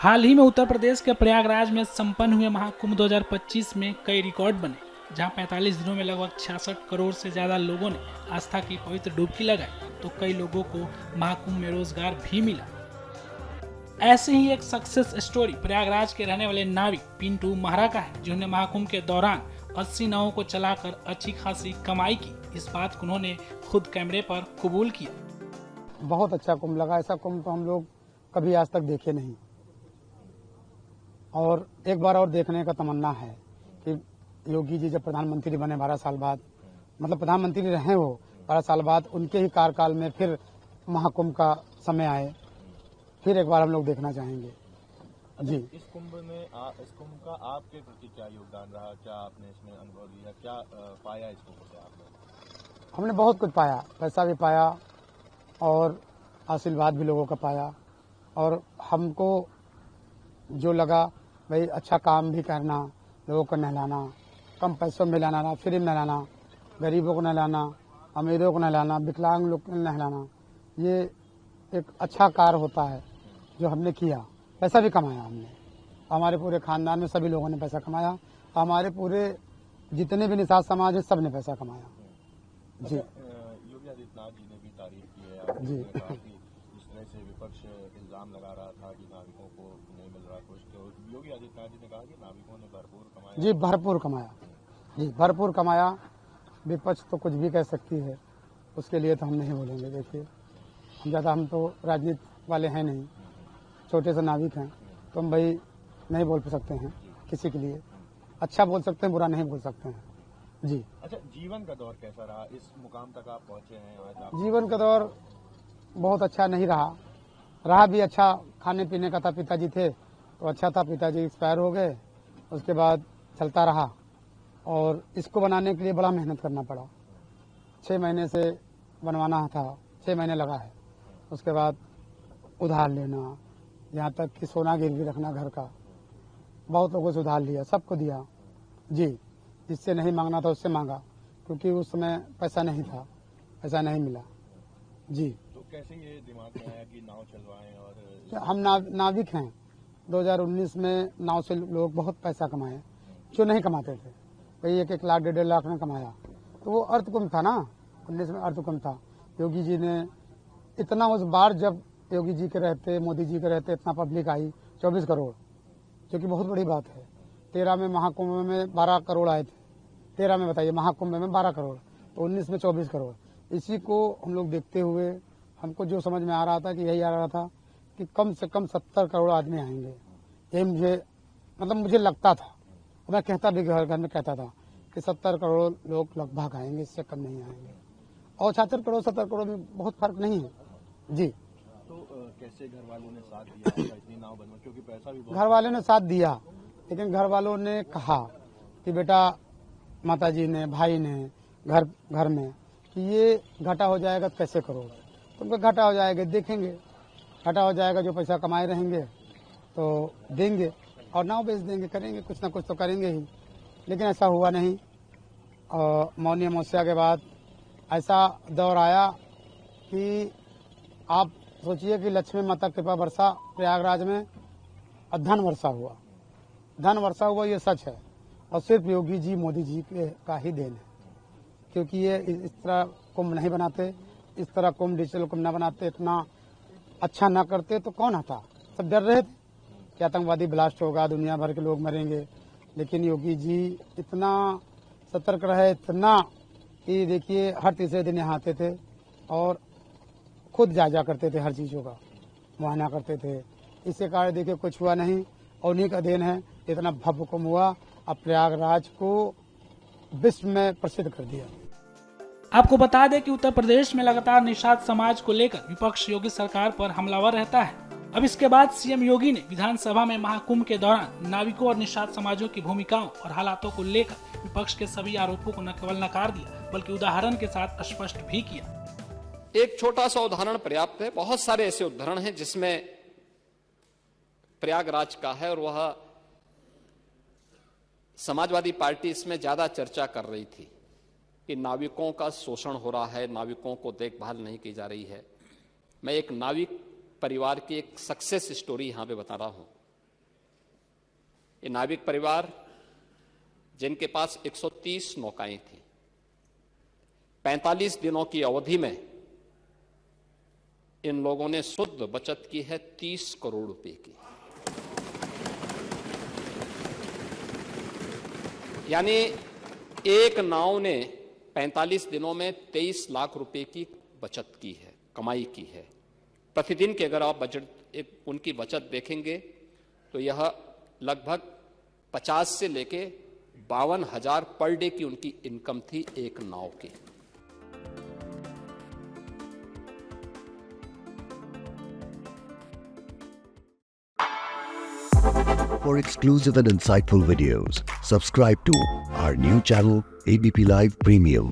हाल ही में उत्तर प्रदेश के प्रयागराज में संपन्न हुए महाकुंभ 2025 में कई रिकॉर्ड बने, जहां 45 दिनों में लगभग 66 करोड़ से ज्यादा लोगों ने आस्था की पवित्र डुबकी लगाई, तो कई लोगों को महाकुंभ में रोजगार भी मिला। ऐसे ही एक सक्सेस स्टोरी प्रयागराज के रहने वाले नाविक पिंटू महरा का है, जिन्होंने महाकुंभ के दौरान 80 नावों को चलाकर अच्छी खासी कमाई की। इस बात को उन्होंने खुद कैमरे पर कबूल किया। बहुत अच्छा कुंभ लगा। ऐसा कुंभ तो हम लोग कभी आज तक देखे नहीं, और एक बार और देखने का तमन्ना है कि योगी जी जब प्रधानमंत्री बने 12 साल बाद, मतलब प्रधानमंत्री रहे वो 12 साल बाद, उनके ही कार्यकाल में फिर महाकुंभ का समय आए, फिर एक बार हम लोग देखना चाहेंगे। जी, इस कुंभ का आपके प्रति क्या योगदान रहा? क्या आपने इसमें अनुभव लिया? क्या पाया इस कुंभ से आपने? हमने बहुत कुछ पाया, पैसा भी पाया और आशीर्वाद भी लोगों का पाया, और हमको जो लगा भाई अच्छा काम भी करना, लोगों को नहलाना, कम पैसों में नहलाना, फ्री में नहलाना, गरीबों को नहलाना, अमीरों को नहलाना, विकलांग लोग को नहलाना, ये एक अच्छा कार्य होता है जो हमने किया। पैसा भी कमाया हमने, हमारे पूरे खानदान में सभी लोगों ने पैसा कमाया, हमारे पूरे जितने भी निषाद समाज है सब ने पैसा कमाया। जी, योगी आदित्यनाथ जी ने भी तारीफ की है जी, जिस तरह से विपक्ष इल्जाम लगा रहा था कि नाविकों को नहीं मिल रहा कुछ, तो योगी आदित्यनाथ जी ने कहा कि नाविकों ने भरपूर कमाया। जी, भरपूर कमाया, जी भरपूर कमाया। विपक्ष तो कुछ भी कह सकती है, उसके लिए तो हम नहीं बोलेंगे। देखिए, हम तो राजनीति वाले हैं नहीं, छोटे से नाविक हैं, तो हम भाई नहीं बोल सकते हैं किसी के लिए। अच्छा बोल सकते हैं, बुरा नहीं बोल सकते हैं। जी, अच्छा, जीवन का दौर कैसा रहा? इस मुकाम तक आप पहुंचे हैं आज आप? जीवन का दौर बहुत अच्छा नहीं रहा भी अच्छा। खाने पीने का था, पिताजी थे तो अच्छा था, पिताजी एक्सपायर हो गए, उसके बाद चलता रहा, और इसको बनाने के लिए बड़ा मेहनत करना पड़ा। 6 महीने से बनवाना था, 6 महीने लगा है। उसके बाद उधार लेना, यहाँ तक कि सोना गिरवी रखना घर का, बहुत लोगों से उधार लिया, सबको दिया। जी, जिससे नहीं मांगना था उससे मांगा, क्योंकि उस समय पैसा नहीं था, पैसा नहीं मिला। जी, तो कैसे ये दिमाग में आया कि नाव चलवाएं? और हम नाविक हैं। 2019 में नाव से लोग बहुत पैसा कमाए जो नहीं कमाते थे, वही 1-1 लाख 1.5 लाख में कमाया। तो वो अर्धकुंभ था ना, 19 में अर्धकुंभ था। योगी जी ने इतना, उस बार जब योगी जी के रहते, मोदी जी के रहते, इतना पब्लिक आई 24 करोड़, जो कि बहुत बड़ी बात है। 13 में महाकुंभ में 12 करोड़ आए थे, 13 में बताइए, महाकुंभ में 12 करोड़, तो 19 में 24 करोड़। इसी को हम लोग देखते हुए हमको जो समझ में आ रहा था कि यही आ रहा था कि कम से कम 70 करोड़ आदमी आएंगे। ये मुझे लगता था, मैं कहता भी घर में कहता था कि 70 करोड़ लोग लगभग आएंगे, इससे कम नहीं आएंगे। और 76 करोड़ 70 करोड़ में बहुत फर्क नहीं है। जी, तो कैसे घर वालों ने साथ दिया इतनी नाव बनवा? क्योंकि पैसा भी बहुत। घर वालों ने साथ दिया, लेकिन घर वालों ने कहा कि बेटा, माताजी ने, भाई ने, घर में कि ये घाटा हो जाएगा तो कैसे करोगे? तुमको घाटा हो जाएगा, देखेंगे, घाटा हो जाएगा, जो पैसा कमाए रहेंगे तो देंगे और नाव बेच देंगे, करेंगे कुछ ना कुछ तो करेंगे ही। लेकिन ऐसा हुआ नहीं, और मौनी अमावस्या के बाद ऐसा दौर आया कि आप सोचिए कि लक्ष्मी माता कृपा वर्षा प्रयागराज में, और धन वर्षा हुआ, ये सच है, और सिर्फ योगी जी, मोदी जी का ही देन है। क्योंकि ये इस तरह कुंभ नहीं बनाते, इस तरह कुंभ, डिजिटल कुंभ न बनाते, इतना अच्छा ना करते तो कौन आता? सब डर रहे थे कि आतंकवादी ब्लास्ट होगा, दुनिया भर के लोग मरेंगे। लेकिन योगी जी इतना सतर्क रहे, इतना कि देखिए हर तीसरे दिन यहाँ आते थे और खुद जायजा करते थे, हर चीज़ों का मुआयना करते थे। इसके कारण देखिए कुछ हुआ नहीं, और उन्हीं का देन है इतना भव्य कुंभ हुआ। अब प्रयागराज को विश्व में प्रसिद्ध कर दिया। आपको बता दें कि उत्तर प्रदेश में लगातार निषाद समाज को लेकर विपक्ष योगी सरकार पर हमलावर रहता है। अब इसके बाद सीएम योगी ने विधानसभा में महाकुंभ के दौरान नाविकों और निषाद समाजों की भूमिकाओं और हालातों को लेकर विपक्ष के सभी आरोपों को न केवल नकार दिया, बल्कि उदाहरण के साथ स्पष्ट भी किया। एक छोटा सा उदाहरण पर्याप्त है, बहुत सारे ऐसे उदाहरण हैं जिसमें प्रयागराज का है, और वह समाजवादी पार्टी इसमें ज्यादा चर्चा कर रही थी कि नाविकों का शोषण हो रहा है, नाविकों को देखभाल नहीं की जा रही है। मैं एक नाविक परिवार की एक सक्सेस स्टोरी यहां पे बता रहा हूं। ये नाविक परिवार जिनके पास 130 नौकाएं थी, 45 दिनों की अवधि में इन लोगों ने शुद्ध बचत की है 30 करोड़ रुपए की। यानी एक नाव ने 45 दिनों में 23 लाख रुपए की बचत की है, कमाई की है। प्रतिदिन के अगर आप उनकी बचत देखेंगे तो यह लगभग 50 से लेके 52,000 पर डे की उनकी इनकम थी एक नाव की। For exclusive and insightful videos, subscribe to our new channel ABP Live Premium.